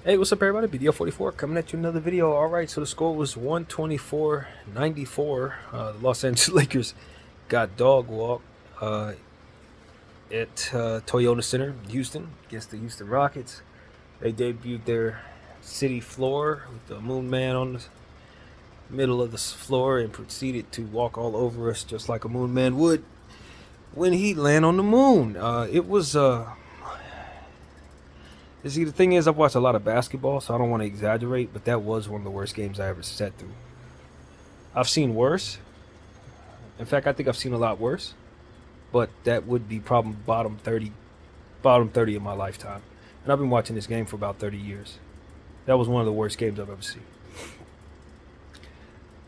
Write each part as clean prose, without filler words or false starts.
Hey, what's up, everybody? BDO44 coming at you another video. All right, so the score was 124-94. The Los Angeles Lakers got dog walk at Toyota Center, Houston, against the Houston Rockets. They debuted their city floor with the Moon Man on the middle of the floor and proceeded to walk all over us just like a Moon Man would when he land on the moon. See, the thing is, I've watched a lot of basketball, so I don't want to exaggerate, but that was one of the worst games I ever sat through. I've seen worse. In fact, I think I've seen a lot worse, but that would be probably bottom 30 of my lifetime. And I've been watching this game for about 30 years. That was one of the worst games I've ever seen.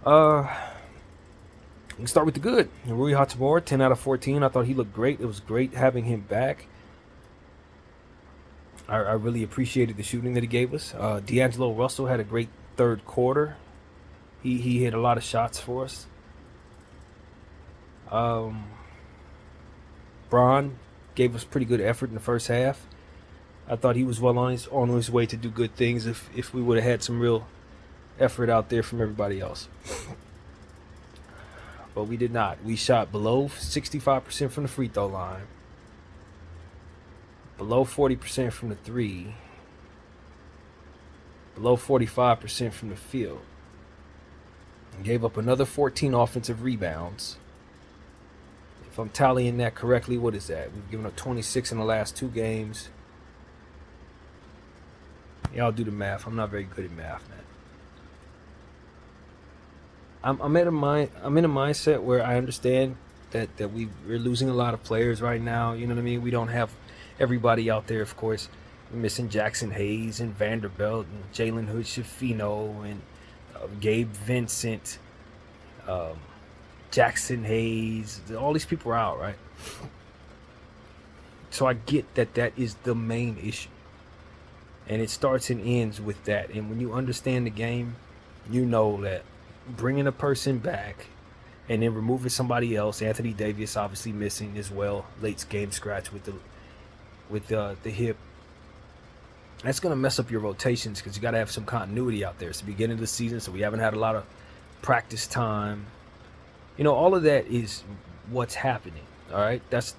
We can start with the good. Rui Hachimura, 10 out of 14. I thought he looked great. It was great having him back. I really appreciated the shooting that he gave us. D'Angelo Russell had a great third quarter. He hit a lot of shots for us. Bron gave us pretty good effort in the first half. I thought he was well on his way to do good things if we would have had some real effort out there from everybody else. But we did not. We shot below 65% from the free throw line. Below 40% from the three, below 45% from the field, and gave up another 14 offensive rebounds. If I'm tallying that correctly, what is that? We've given up 26 in the last two games. Y'all do the math. I'm not very good at math, man. I'm in a mindset where I understand that we're losing a lot of players right now. You know what I mean? We don't have everybody out there, of course. We're missing Jackson Hayes and Vanderbilt and Jalen Hood-Schifino and Gabe Vincent, Jackson Hayes. All these people are out, right? So I get that is the main issue. And it starts and ends with that. And when you understand the game, you know that bringing a person back and then removing somebody else, Anthony Davis obviously missing as well, late game scratch with the hip, that's going to mess up your rotations because you got to have some continuity out there. It's the beginning of the season, so we haven't had a lot of practice time. You know, all of that is what's happening. All right, this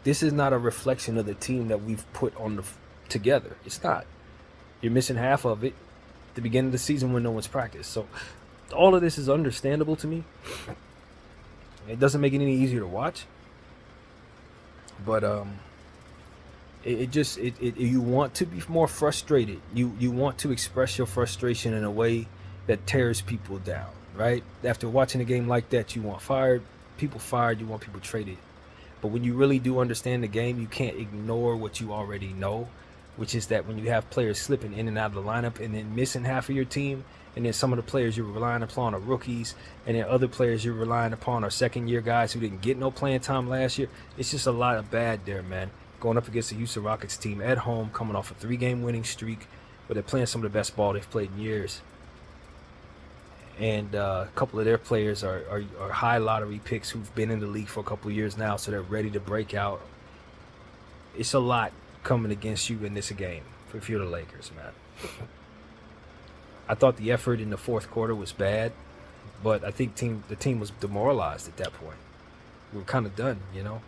is not a reflection of the team that we've put on together. It's not. You're missing half of it at the beginning of the season when no one's practiced. So all of this is understandable to me. It doesn't make it any easier to watch, but you want to be more frustrated. You want to express your frustration in a way that tears people down, right? After watching a game like that, you want people fired, you want people traded. But when you really do understand the game, you can't ignore what you already know, which is that when you have players slipping in and out of the lineup and then missing half of your team, and then some of the players you're relying upon are rookies, and then other players you're relying upon are second-year guys who didn't get no playing time last year, it's just a lot of bad there, man. Going up against the Houston Rockets team at home, coming off a 3-game winning streak, where they're playing some of the best ball they've played in years. And a couple of their players are high lottery picks who've been in the league for a couple of years now, so they're ready to break out. It's a lot coming against you in this game if you're the Lakers, man. I thought the effort in the fourth quarter was bad, but I think the team was demoralized at that point. We were kind of done, you know.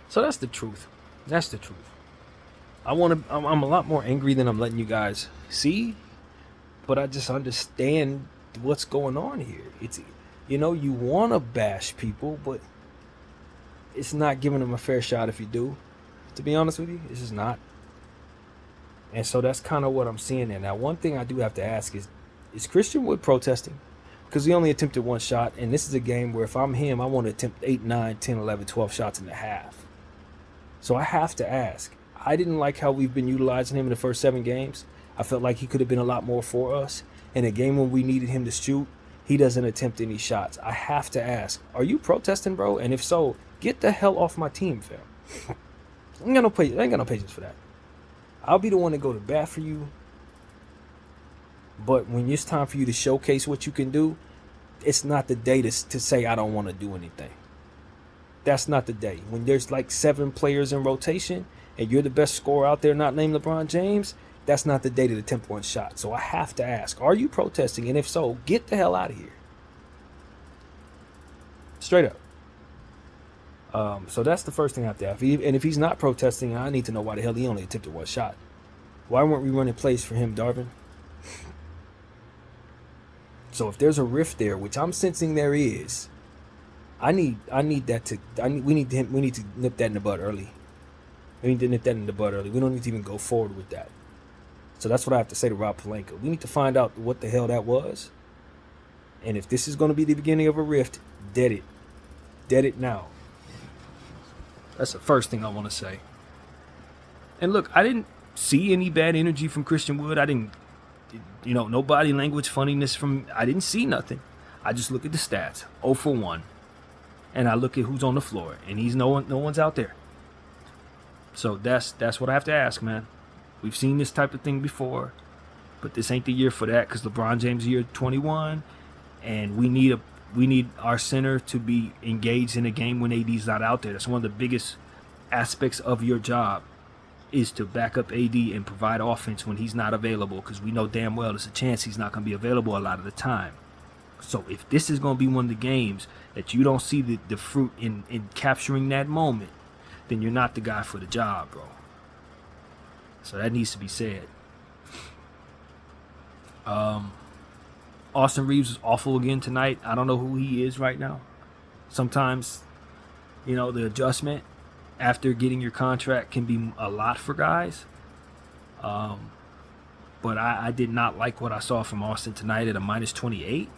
So that's the truth. That's the truth. I'm a lot more angry than I'm letting you guys see, but I just understand what's going on here. It's, you know, you want to bash people, but it's not giving them a fair shot if you do. To be honest with you, this is not. And so that's kind of what I'm seeing there. Now, one thing I do have to ask is Christian Wood protesting? Because he only attempted one shot, and this is a game where if I'm him, I want to attempt 8, 9, 10, 11, 12 shots in the half. So I have to ask. I didn't like how we've been utilizing him in the first 7 games. I felt like he could have been a lot more for us. In a game when we needed him to shoot, he doesn't attempt any shots. I have to ask, are you protesting, bro? And if so, get the hell off my team, fam. I ain't got no patience for that. I'll be the one to go to bat for you. But when it's time for you to showcase what you can do, it's not the day to say I don't want to do anything. That's not the day. When there's like 7 players in rotation and you're the best scorer out there not named LeBron James, that's not the day to attempt one shot. So I have to ask, are you protesting? And if so, get the hell out of here. Straight up. So that's the first thing I have to ask. And if he's not protesting, I need to know why the hell he only attempted one shot. Why weren't we running plays for him, Darvin? So if there's a rift there, which I'm sensing there is, we need to nip that in the bud early. We need to nip that in the bud early. We don't need to even go forward with that. So that's what I have to say to Rob Pelinka. We need to find out what the hell that was. And if this is going to be the beginning of a rift, dead it. Dead it now. That's the first thing I want to say. And look, I didn't see any bad energy from Christian Wood. I didn't, no body language funniness from, I didn't see nothing. I just look at the stats, 0 for 1. And I look at who's on the floor, and no one's out there. So that's what I have to ask, man. We've seen this type of thing before, but this ain't the year for that because LeBron James year 21, and we need our center to be engaged in a game when AD's not out there. That's one of the biggest aspects of your job, is to back up AD and provide offense when he's not available, because we know damn well there's a chance he's not going to be available a lot of the time. So if this is going to be one of the games that you don't see the fruit in capturing that moment, then you're not the guy for the job, bro. So that needs to be said. Austin Reeves was awful again tonight. I don't know who he is right now. Sometimes, the adjustment after getting your contract can be a lot for guys. But I did not like what I saw from Austin tonight at a -28.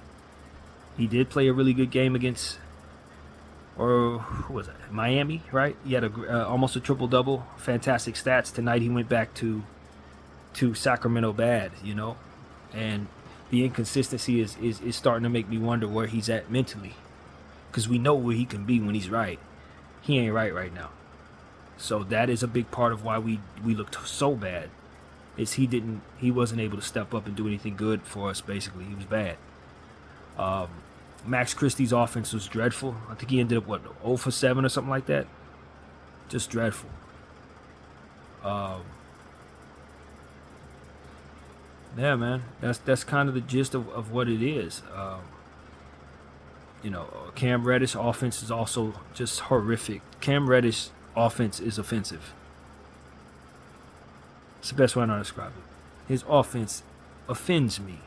He did play a really good game against, or who was it? Miami, right? He had almost a triple-double. Fantastic stats. Tonight he went back to Sacramento bad, and the inconsistency is starting to make me wonder where he's at mentally, because we know where he can be when he's right. He ain't right now. So that is a big part of why we looked so bad, is he wasn't able to step up and do anything good for us. Basically, he was bad. Max Christie's offense was dreadful. I think he ended up 0 for 7 or something like that. Just dreadful. Yeah, man, that's kind of the gist of what it is. Cam Reddish offense is also just horrific. Cam Reddish offense is offensive. It's the best way I know how to describe it. His offense offends me.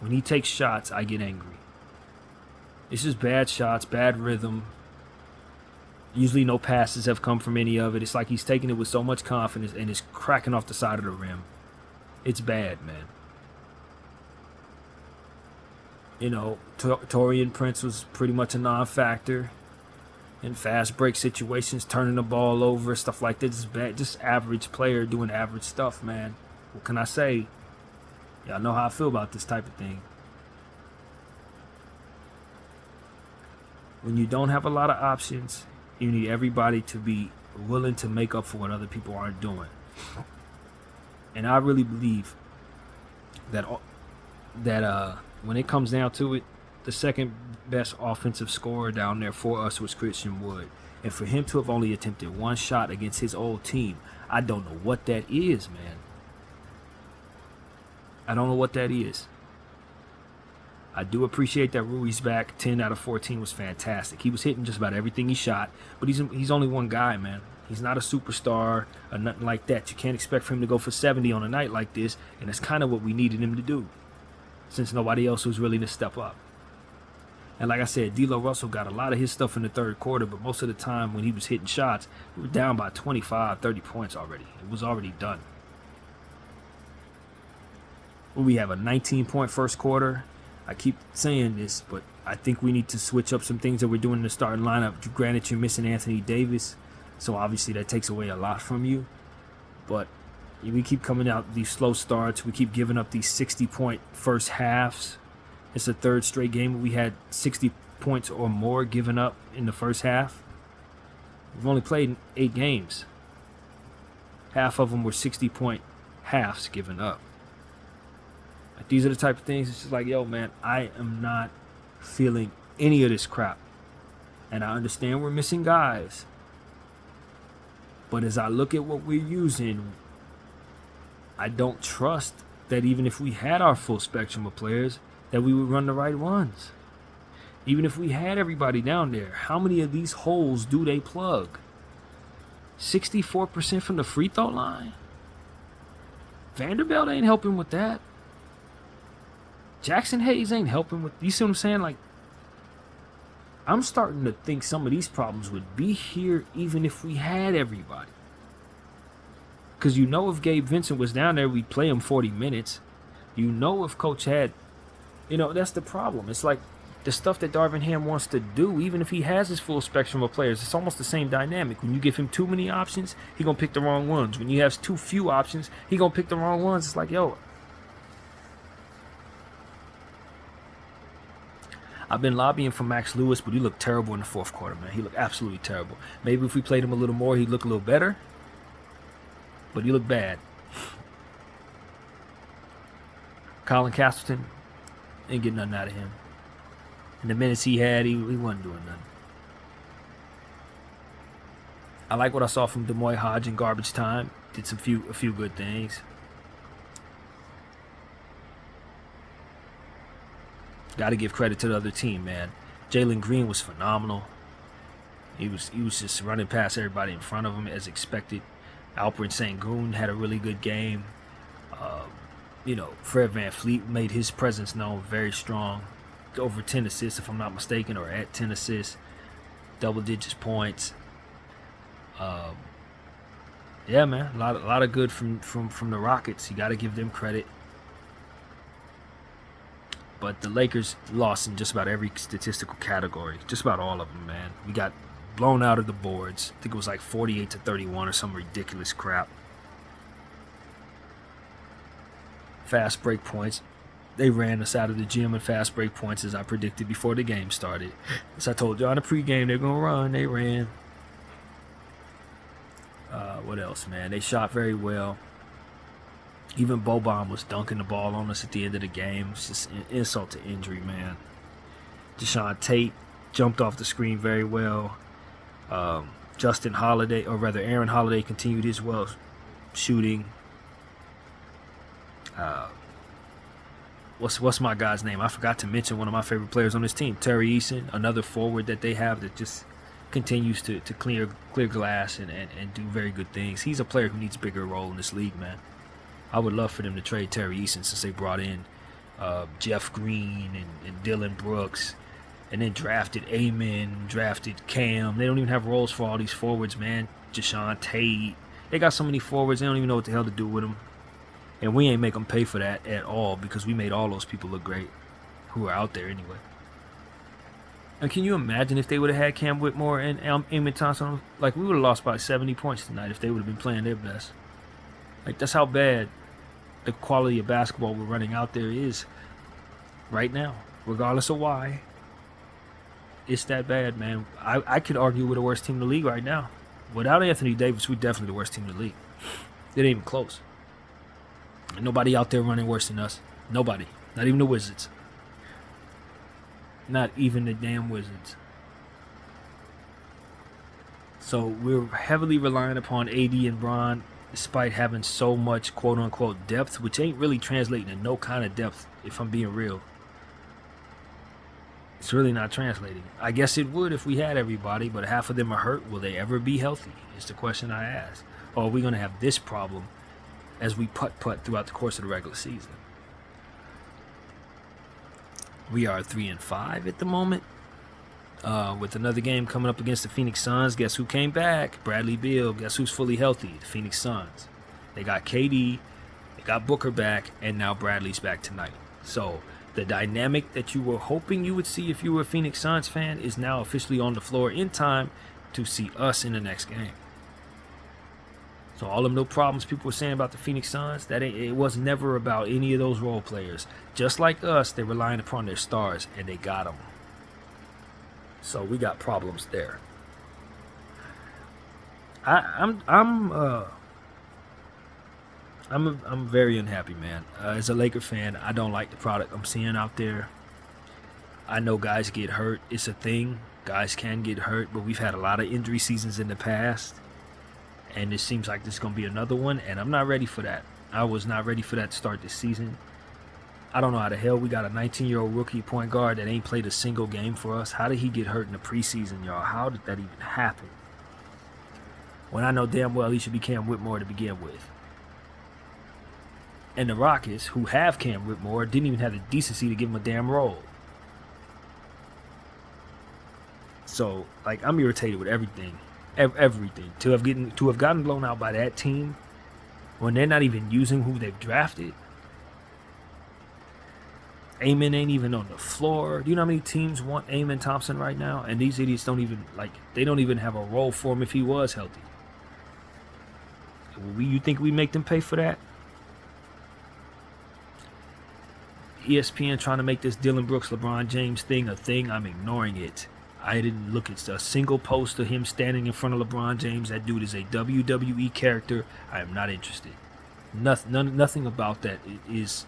When he takes shots, I get angry. It's just bad shots, bad rhythm. Usually no passes have come from any of it. It's like he's taking it with so much confidence and it's cracking off the side of the rim. It's bad, man. Taurean Prince was pretty much a non-factor in fast break situations, turning the ball over, stuff like that. Just bad, just average player doing average stuff, man. What can I say? Y'all know how I feel about this type of thing. When you don't have a lot of options, you need everybody to be willing to make up for what other people aren't doing. And I really believe that when it comes down to it, the second best offensive scorer down there for us was Christian Wood. And for him to have only attempted one shot against his old team, I don't know what that is, man. I don't know what that is. I do appreciate that Rui's back. 10 out of 14 was fantastic. He was hitting just about everything he shot, but he's only one guy, man. He's not a superstar or nothing like that. You can't expect for him to go for 70 on a night like this, and that's kind of what we needed him to do, since nobody else was willing to step up. And like I said, D'Lo Russell got a lot of his stuff in the third quarter, but most of the time when he was hitting shots, we were down by 25, 30 points already. It was already done. We have a 19-point first quarter. I keep saying this, but I think we need to switch up some things that we're doing in the starting lineup. Granted, you're missing Anthony Davis, so obviously that takes away a lot from you. But we keep coming out these slow starts. We keep giving up these 60-point first halves. It's the third straight game where we had 60 points or more given up in the first half. We've only played 8 games. Half of them were 60-point halves given up. Like, these are the type of things, it's just like, yo, man, I am not feeling any of this crap. And I understand we're missing guys. But as I look at what we're using, I don't trust that even if we had our full spectrum of players, that we would run the right ones. Even if we had everybody down there, how many of these holes do they plug? 64% from the free throw line? Vanderbilt ain't helping with that. Jackson Hayes ain't helping with, you see what I'm saying? Like, I'm starting to think some of these problems would be here even if we had everybody. Because you know if Gabe Vincent was down there, we'd play him 40 minutes. You know if Coach had, that's the problem. It's like the stuff that Darvin Ham wants to do, even if he has his full spectrum of players, it's almost the same dynamic. When you give him too many options, he going to pick the wrong ones. When you have too few options, he going to pick the wrong ones. It's like, yo, I've been lobbying for Max Lewis, but he looked terrible in the fourth quarter, man. He looked absolutely terrible. Maybe if we played him a little more, he'd look a little better. But he looked bad. Colin Castleton ain't getting nothing out of him. In the minutes he had, he wasn't doing nothing. I like what I saw from Demoy Hodge in garbage time. Did a few good things. Got to give credit to the other team, man. Jalen Green was phenomenal. He was just running past everybody in front of him as expected. Alperen Sengun had a really good game. Fred VanVleet made his presence known very strong. Over 10 assists, if I'm not mistaken, or at 10 assists. Double digits points. Yeah, man. A lot of good from the Rockets. You got to give them credit. But the Lakers lost in just about every statistical category. Just about all of them, man. We got blown out of the boards. I think it was like 48-31 or some ridiculous crap. Fast break points. They ran us out of the gym in fast break points as I predicted before the game started. As I told y'all in the pregame, they're going to run. They ran. What else, man? They shot very well. Even Boban was dunking the ball on us at the end of the game. It's just an insult to injury, man. Deshaun Tate jumped off the screen very well. Aaron Holiday continued his well shooting. What's my guy's name? I forgot to mention one of my favorite players on this team, Terry Eason, another forward that they have that just continues to clear glass and do very good things. He's a player who needs a bigger role in this league, man. I would love for them to trade Terry Eason since they brought in Jeff Green and Dylan Brooks, and then drafted Amen, drafted Cam. They don't even have roles for all these forwards, man. Deshaun Tate. They got so many forwards, they don't even know what the hell to do with them. And we ain't make them pay for that at all because we made all those people look great who are out there anyway. And can you imagine if they would have had Cam Whitmore and Amen Thompson? Like, we would have lost by 70 points tonight if they would have been playing their best. Like, that's how bad the quality of basketball we're running out there is right now, regardless of why. It's that bad, man. I could argue we're the worst team in the league right now. Without Anthony Davis, we're definitely the worst team in the league. It ain't even close. And nobody out there running worse than us. Nobody. Not even the Wizards. Not even the damn Wizards. So we're heavily relying upon AD and Bron, despite having so much quote-unquote depth, which ain't really translating to no kind of depth, if I'm being real. It's really not translating. I guess it would if we had everybody, but half of them are hurt. Will they ever be healthy is the question I ask. Or are we going to have this problem as we putt-putt throughout the course of the regular season? We are 3-5 at the moment. With another game coming up against the Phoenix Suns. Guess who came back? Bradley Beal. Guess who's fully healthy? The Phoenix Suns. They got KD, they got Booker back, and now Bradley's back tonight. So the dynamic that you were hoping you would see if you were a Phoenix Suns fan is now officially on the floor in time to see us in the next game. So all them little problems people were saying about the Phoenix Suns, it was never about any of those role players. Just like us, they're relying upon their stars, and they got them. So we got problems there. I'm very unhappy, man. As a Laker fan, I don't like the product I'm seeing out there. I know guys get hurt. It's a thing. Guys can get hurt, but we've had a lot of injury seasons in the past. And it seems like this is going to be another one, and I'm not ready for that. I was not ready for that to start this season. I don't know how the hell we got a 19-year-old rookie point guard that ain't played a single game for us. How did he get hurt in the preseason, y'all? How did that even happen? When I know damn well he should be Cam Whitmore to begin with. And the Rockets, who have Cam Whitmore, didn't even have the decency to give him a damn role. So, like, I'm irritated with everything. Everything. To have gotten blown out by that team when they're not even using who they've drafted. Amen ain't even on the floor. Do you know how many teams want Amen Thompson right now? And these idiots don't even, like, they don't even have a role for him if he was healthy. You think we make them pay for that? ESPN trying to make this Dylan Brooks, LeBron James thing a thing. I'm ignoring it. I didn't look at a single post of him standing in front of LeBron James. That dude is a WWE character. I am not interested. Nothing about that is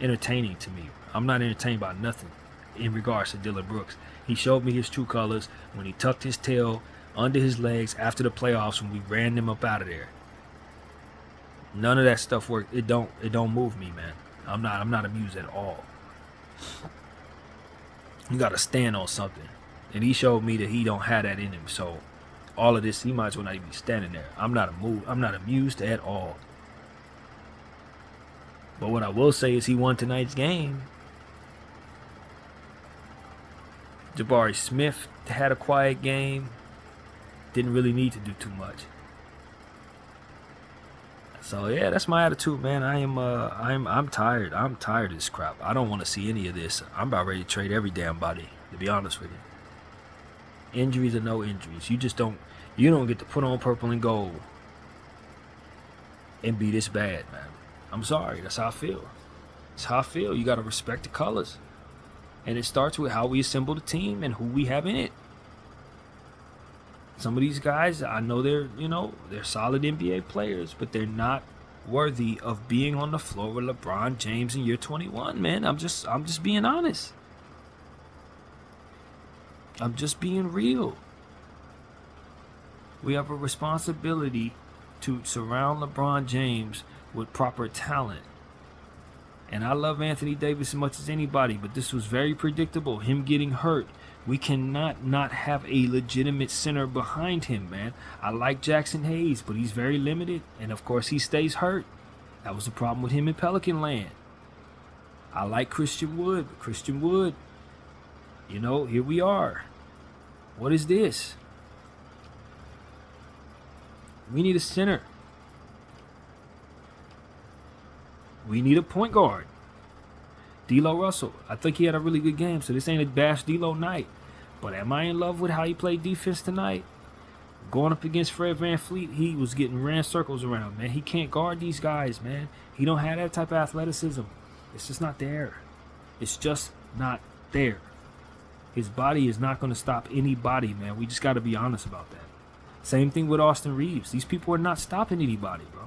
entertaining to me. I'm not entertained by nothing in regards to Dylan Brooks. He showed me his true colors when he tucked his tail under his legs after the playoffs when we ran them up out of there. None of that stuff worked. It don't move me, man. I'm not amused at all. You got to stand on something. And he showed me that he don't have that in him. So all of this, he might as well not even be standing there. I'm not amused at all. But what I will say is he won tonight's game. Jabari Smith had a quiet game. Didn't really need to do too much. So yeah, that's my attitude, man. I'm tired. I'm tired of this crap. I don't want to see any of this. I'm about ready to trade every damn body, to be honest with you. Injuries or no injuries. You don't get to put on purple and gold and be this bad, man. I'm sorry. That's how I feel. That's how I feel. You got to respect the colors. And it starts with how we assemble the team and who we have in it. Some of these guys, I know they're solid NBA players, but they're not worthy of being on the floor with LeBron James in year 21, man. I'm just being honest. I'm just being real. We have a responsibility to surround LeBron James with proper talent. And I love Anthony Davis as much as anybody, but this was very predictable. Him getting hurt. We cannot not have a legitimate center behind him, man. I like Jackson Hayes, but he's very limited. And, of course, he stays hurt. That was the problem with him in Pelican Land. I like Christian Wood, but Christian Wood, here we are. What is this? We need a center. We need a point guard. D'Lo Russell. I think he had a really good game, so this ain't a bash D'Lo night. But am I in love with how he played defense tonight? Going up against Fred VanVleet, he was getting ran circles around, man. He can't guard these guys, man. He don't have that type of athleticism. It's just not there. It's just not there. His body is not going to stop anybody, man. We just got to be honest about that. Same thing with Austin Reeves. These people are not stopping anybody, bro.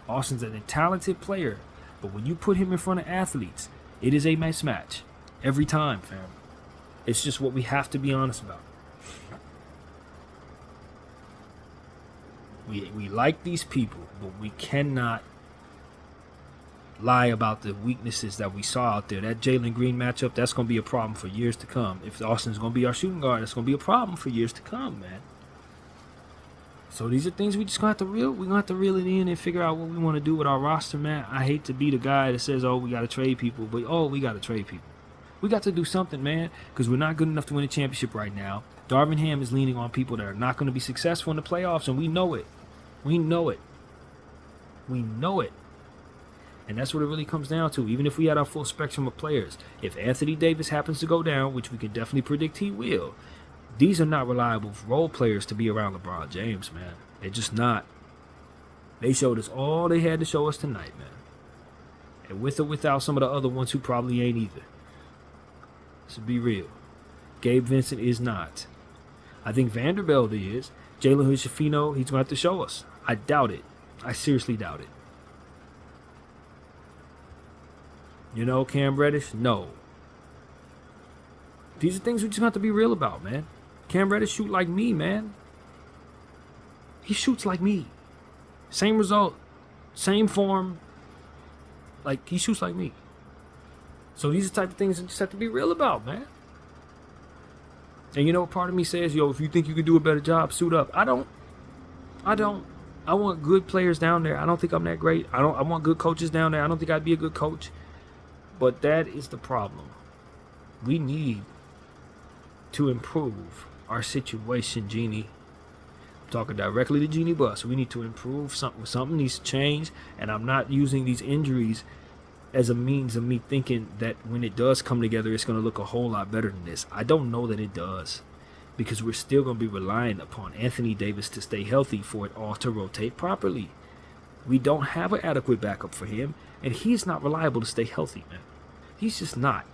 Austin's a talented player, but when you put him in front of athletes, it is a mismatch. Every time, fam. It's just what we have to be honest about. We like these people, but we cannot lie about the weaknesses that we saw out there. That Jalen Green matchup, that's going to be a problem for years to come. If Austin's going to be our shooting guard, that's going to be a problem for years to come, man. So these are things we just going to have to reel it in and figure out what we want to do with our roster, man. I hate to be the guy that says, we got to trade people, but we got to trade people. We got to do something, man, because we're not good enough to win a championship right now. Darvin Ham is leaning on people that are not going to be successful in the playoffs, and we know it. We know it. We know it. And that's what it really comes down to. Even if we had our full spectrum of players, if Anthony Davis happens to go down, which we can definitely predict he will, these are not reliable role players to be around LeBron James, man. They're just not. They showed us all they had to show us tonight, man. And with or without some of the other ones who probably ain't either. So be real. Gabe Vincent is not. I think Vanderbilt is. Jalen Hood-Schifino, he's going to have to show us. I doubt it. I seriously doubt it. Cam Reddish? No. These are things we just have to be real about, man. Cam Reddish shoot like me, man. He shoots like me. Same result. Same form. Like, he shoots like me. So these are the type of things that you just have to be real about, man. And you know what part of me says, yo, if you think you can do a better job, suit up. I don't. I want good players down there. I don't think I'm that great. I want good coaches down there. I don't think I'd be a good coach. But that is the problem. We need to improve our situation, Genie. I'm talking directly to Genie Bus. We need to improve something. Something needs to change. And I'm not using these injuries as a means of me thinking that when it does come together, it's going to look a whole lot better than this. I don't know that it does, because we're still going to be relying upon Anthony Davis to stay healthy for it all to rotate properly. We don't have an adequate backup for him, and he's not reliable to stay healthy, man. He's just not.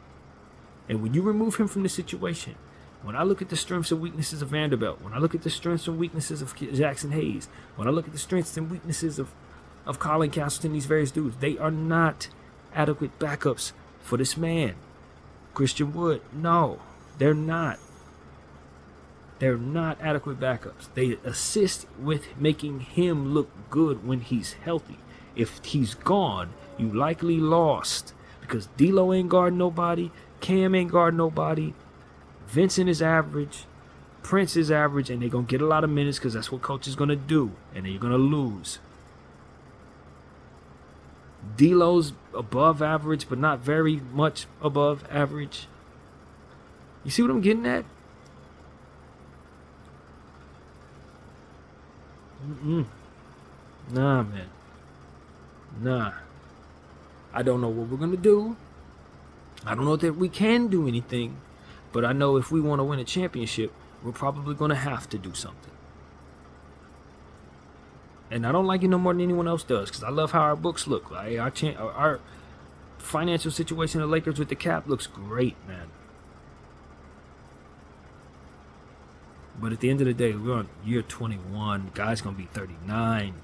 And when you remove him from the situation, when I look at the strengths and weaknesses of Vanderbilt, when I look at the strengths and weaknesses of Jackson Hayes, when I look at the strengths and weaknesses of Colin Castleton, these various dudes, they are not adequate backups for this man. Christian Wood, no, they're not. They're not adequate backups. They assist with making him look good when he's healthy. If he's gone, you likely lost, because D'Lo ain't guarding nobody, Cam ain't guarding nobody, Vincent is average, Prince is average, and they're going to get a lot of minutes because that's what coach is going to do, and then you're going to lose. D'Lo's above average, but not very much above average. You see what I'm getting at? Nah, man. Nah. I don't know what we're going to do. I don't know that we can do anything, but I know if we want to win a championship, we're probably going to have to do something. And I don't like it no more than anyone else does, because I love how our books look. Like our financial situation of the Lakers with the cap looks great, man. But at the end of the day, we're on year 21. Guy's going to be 39.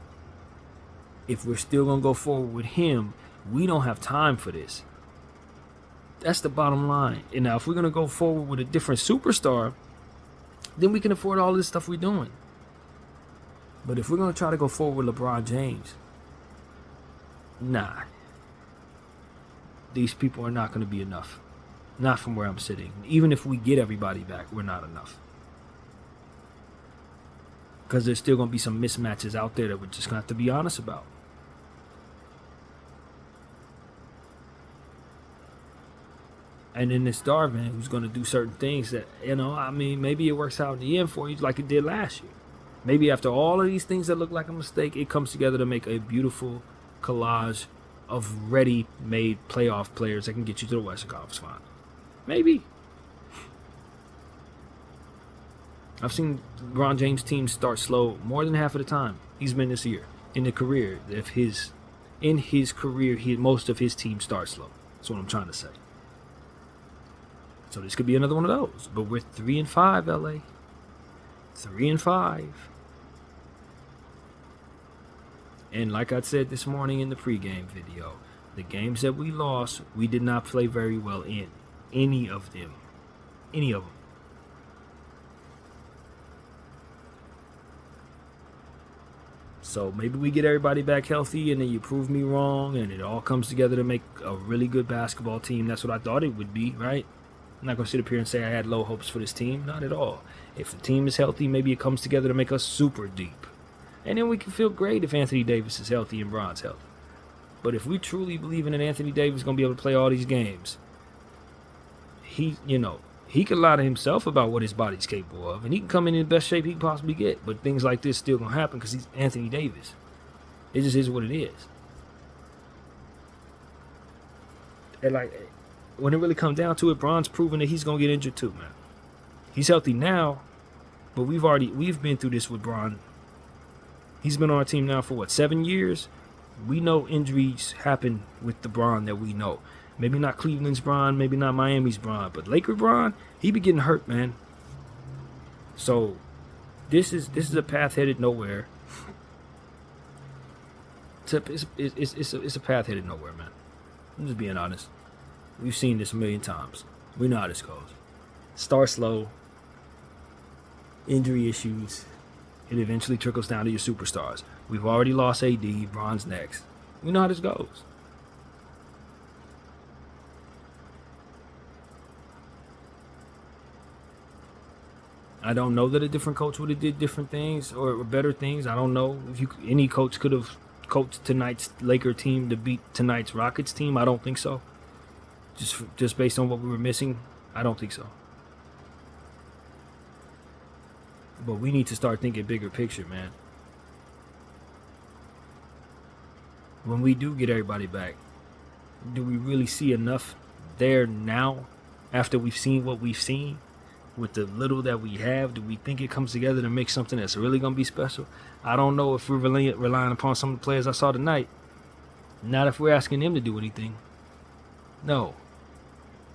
If we're still going to go forward with him, we don't have time for this. That's the bottom line. And now if we're going to go forward with a different superstar, then we can afford all this stuff we're doing. But if we're going to try to go forward with LeBron James, nah. These people are not going to be enough. Not from where I'm sitting. Even if we get everybody back, we're not enough. Because there's still going to be some mismatches out there that we're just going to have to be honest about. And then it's Darvin, who's going to do certain things that, maybe it works out in the end for you like it did last year. Maybe after all of these things that look like a mistake, it comes together to make a beautiful collage of ready-made playoff players that can get you to the Western Conference Final. Maybe. I've seen LeBron James' teams start slow more than half of the time he's been this year. In the career, in his career, most of his teams start slow. That's what I'm trying to say. So this could be another one of those. But we're 3-5, LA. 3-5. And like I said this morning in the pregame video, the games that we lost, we did not play very well in. Any of them. Any of them. So maybe we get everybody back healthy and then you prove me wrong and it all comes together to make a really good basketball team. That's what I thought it would be, right? I'm not going to sit up here and say I had low hopes for this team. Not at all. If the team is healthy, maybe it comes together to make us super deep. And then we can feel great if Anthony Davis is healthy and Bron's healthy. But if we truly believe in Anthony Davis is going to be able to play all these games, he could lie to himself about what his body's capable of. And he can come in the best shape he can possibly get. But things like this still going to happen because he's Anthony Davis. It just is what it is. And when it really comes down to it, Bron's proven that he's going to get injured too, man. He's healthy now, but we've been through this with Bron. He's been on our team now for 7 years? We know injuries happen with the Bron that we know. Maybe not Cleveland's Bron, maybe not Miami's Bron, but Laker Bron, he be getting hurt, man. So this is a path headed nowhere. It's a path headed nowhere, man. I'm just being honest. We've seen this a million times. We know how this goes. Start slow. Injury issues. It eventually trickles down to your superstars. We've already lost AD. Bron's next. We know how this goes. I don't know that a different coach would have did different things or better things. I don't know if any coach could have coached tonight's Laker team to beat tonight's Rockets team. I don't think so. Just based on what we were missing, I don't think so. But we need to start thinking bigger picture, man. When we do get everybody back, do we really see enough there now after we've seen what we've seen? With the little that we have, do we think it comes together to make something that's really going to be special? I don't know if we're relying upon some of the players I saw tonight. Not if we're asking them to do anything. No.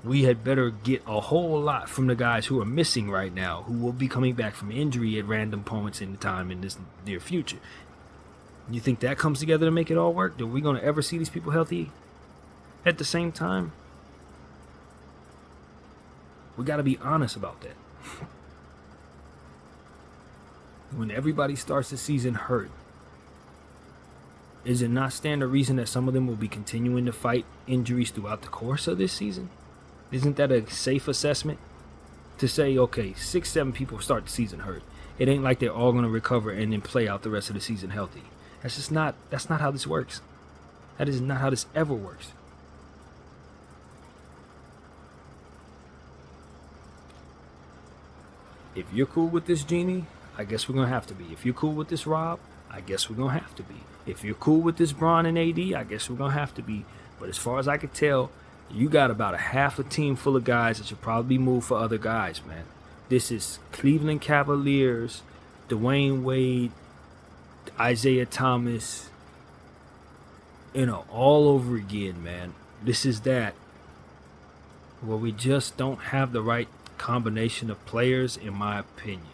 We had better get a whole lot from the guys who are missing right now, who will be coming back from injury at random points in time in this near future. You think that comes together to make it all work? Are we going to ever see these people healthy at the same time? We got to be honest about that. When everybody starts the season hurt, is it not stand to reason that some of them will be continuing to fight injuries throughout the course of this season? Isn't that a safe assessment? To say, okay, 6-7 people start the season hurt. It ain't like they're all going to recover and then play out the rest of the season healthy. That's not how this works. That is not how this ever works. If you're cool with this, Genie, I guess we're going to have to be. If you're cool with this, Rob, I guess we're going to have to be. If you're cool with this, Bron and AD, I guess we're going to have to be. But as far as I could tell, you got about a half a team full of guys that should probably be moved for other guys, man. This is Cleveland Cavaliers, Dwayne Wade, Isaiah Thomas, all over again, man. This is that where we just don't have the right combination of players, in my opinion.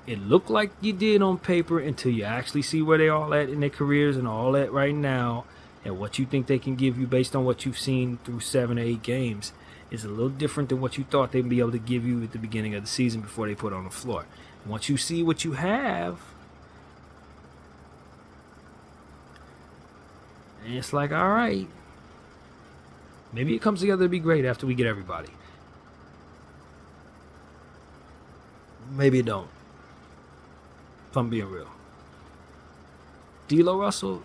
It looked like you did on paper until you actually see where they all at in their careers and all that right now, and what you think they can give you based on what you've seen through 7 or 8 games is a little different than what you thought they'd be able to give you at the beginning of the season before they put on the floor. Once you see what you have, and it's like, all right, maybe it comes together to be great after we get everybody. Maybe it don't. If I'm being real. D'Lo Russell,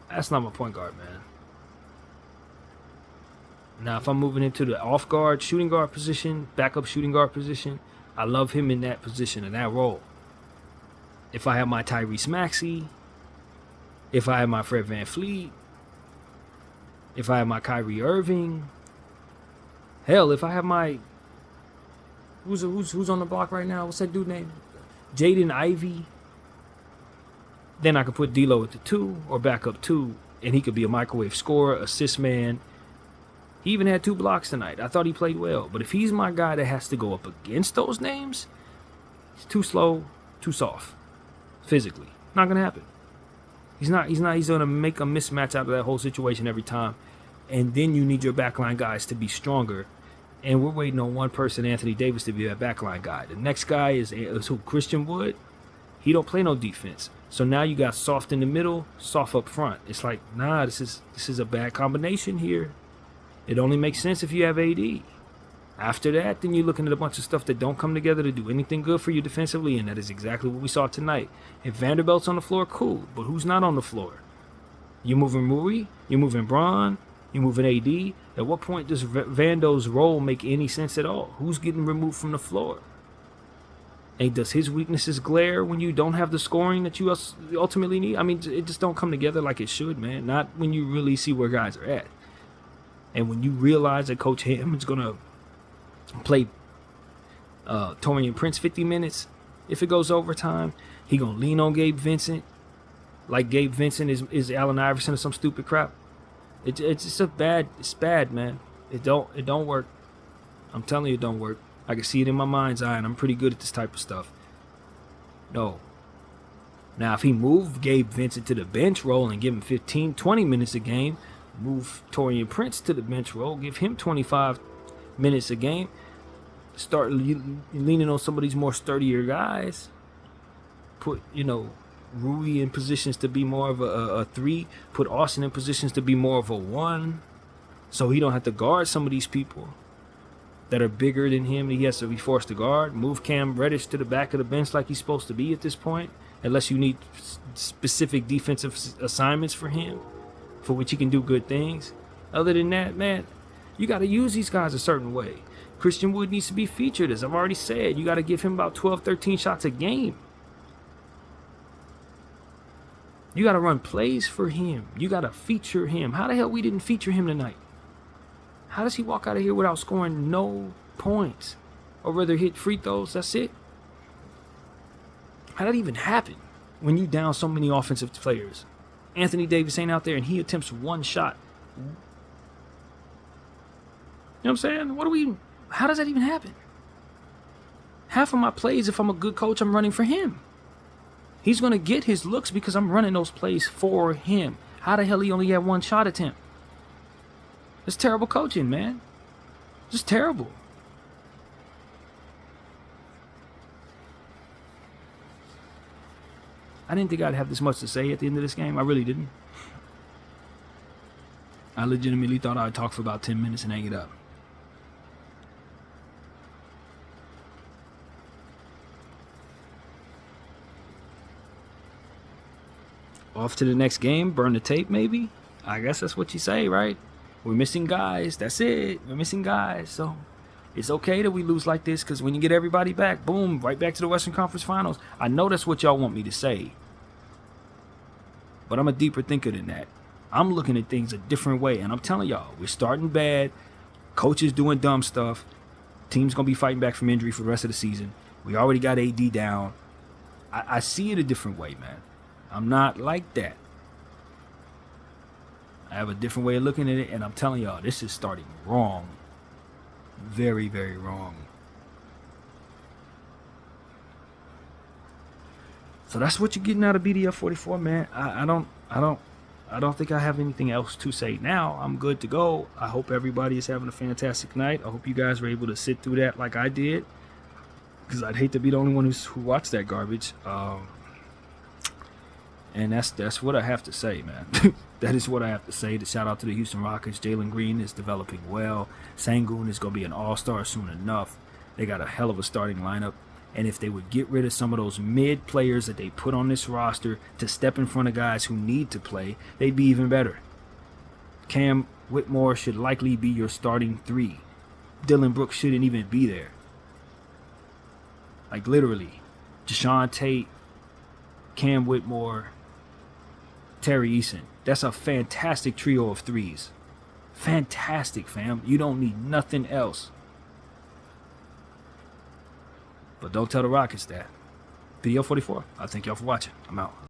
that's not my point guard, man. Now, if I'm moving into the off guard, shooting guard position, backup shooting guard position, I love him in that position, in that role. If I have my Tyrese Maxey, if I have my Fred VanVleet, if I have my Kyrie Irving, hell, if I have my who's on the block right now? What's that dude name? Jaden Ivey. Then I could put D'Lo at the 2 or back up 2, and he could be a microwave scorer, assist man. He even had 2 blocks tonight. I thought he played well. But if he's my guy that has to go up against those names, he's too slow, too soft. Physically. Not going to happen. He's going to make a mismatch out of that whole situation every time. And then you need your backline guys to be stronger. And we're waiting on one person, Anthony Davis, to be that backline guy. The next guy is who? Christian Wood. He don't play no defense. So now you got soft in the middle, soft up front. It's like, nah, this is a bad combination here. It only makes sense if you have AD. After that, then you're looking at a bunch of stuff that don't come together to do anything good for you defensively, and that is exactly what we saw tonight. If Vanderbilt's on the floor, cool, but who's not on the floor? You're moving Murray, you're moving Bron, you're moving AD. At what point does Vando's role make any sense at all? Who's getting removed from the floor? And does his weaknesses glare when you don't have the scoring that you ultimately need? I mean, it just don't come together like it should, man. Not when you really see where guys are at. And when you realize that Coach Hammond's going to play Taurean Prince 50 minutes, if it goes overtime, he going to lean on Gabe Vincent like Gabe Vincent is Allen Iverson or some stupid crap. It's bad, man. It don't work. I'm telling you, it don't work. I can see it in my mind's eye, and I'm pretty good at this type of stuff. No. Now, if he moved Gabe Vincent to the bench role and give him 15, 20 minutes a game, move Taurean Prince to the bench role, give him 25 minutes a game, start leaning on some of these more sturdier guys, put, Rui in positions to be more of a 3. Put Austin in positions to be more of a 1. So he don't have to guard some of these people that are bigger than him. He has to be forced to guard. Move Cam Reddish to the back of the bench like he's supposed to be at this point. Unless you need specific defensive assignments for him, for which he can do good things. Other than that, man, you got to use these guys a certain way. Christian Wood needs to be featured, as I've already said. You got to give him about 12, 13 shots a game. You got to run plays for him. You got to feature him. How the hell we didn't feature him tonight? How does he walk out of here without scoring no points? Or rather hit free throws, that's it? How did that even happen when you down so many offensive players? Anthony Davis ain't out there and he attempts 1 shot. You know what I'm saying? How does that even happen? Half of my plays, if I'm a good coach, I'm running for him. He's going to get his looks because I'm running those plays for him. How the hell he only had 1 shot attempt? It's terrible coaching, man. Just terrible. I didn't think I'd have this much to say at the end of this game. I really didn't. I legitimately thought I'd talk for about 10 minutes and hang it up. Off to the next game, burn the tape maybe? I guess that's what you say, right? We're missing guys. That's it. We're missing guys. So it's okay that we lose like this, because when you get everybody back, boom, right back to the Western Conference Finals. I know that's what y'all want me to say. But I'm a deeper thinker than that. I'm looking at things a different way. And I'm telling y'all, we're starting bad. Coaches doing dumb stuff. Team's going to be fighting back from injury for the rest of the season. We already got AD down. I see it a different way, man. I'm not like that. I have a different way of looking at it. And I'm telling y'all, this is starting wrong. Very, very wrong. So that's what you're getting out of BDF 44, man. I don't think I have anything else to say now. I'm good to go. I hope everybody is having a fantastic night. I hope you guys were able to sit through that like I did, because I'd hate to be the only one who watched that garbage. And that's what I have to say, man. That is what I have to say. To shout out to the Houston Rockets. Jalen Green is developing well. Sengun is going to be an all-star soon enough. They got a hell of a starting lineup. And if they would get rid of some of those mid players that they put on this roster to step in front of guys who need to play, they'd be even better. Cam Whitmore should likely be your starting 3. Dylan Brooks shouldn't even be there. Like, literally. Deshaun Tate, Cam Whitmore, Terry Eason. That's a fantastic trio of 3s. Fantastic, fam. You don't need nothing else. But don't tell the Rockets that. BDF 44, I thank y'all for watching. I'm out.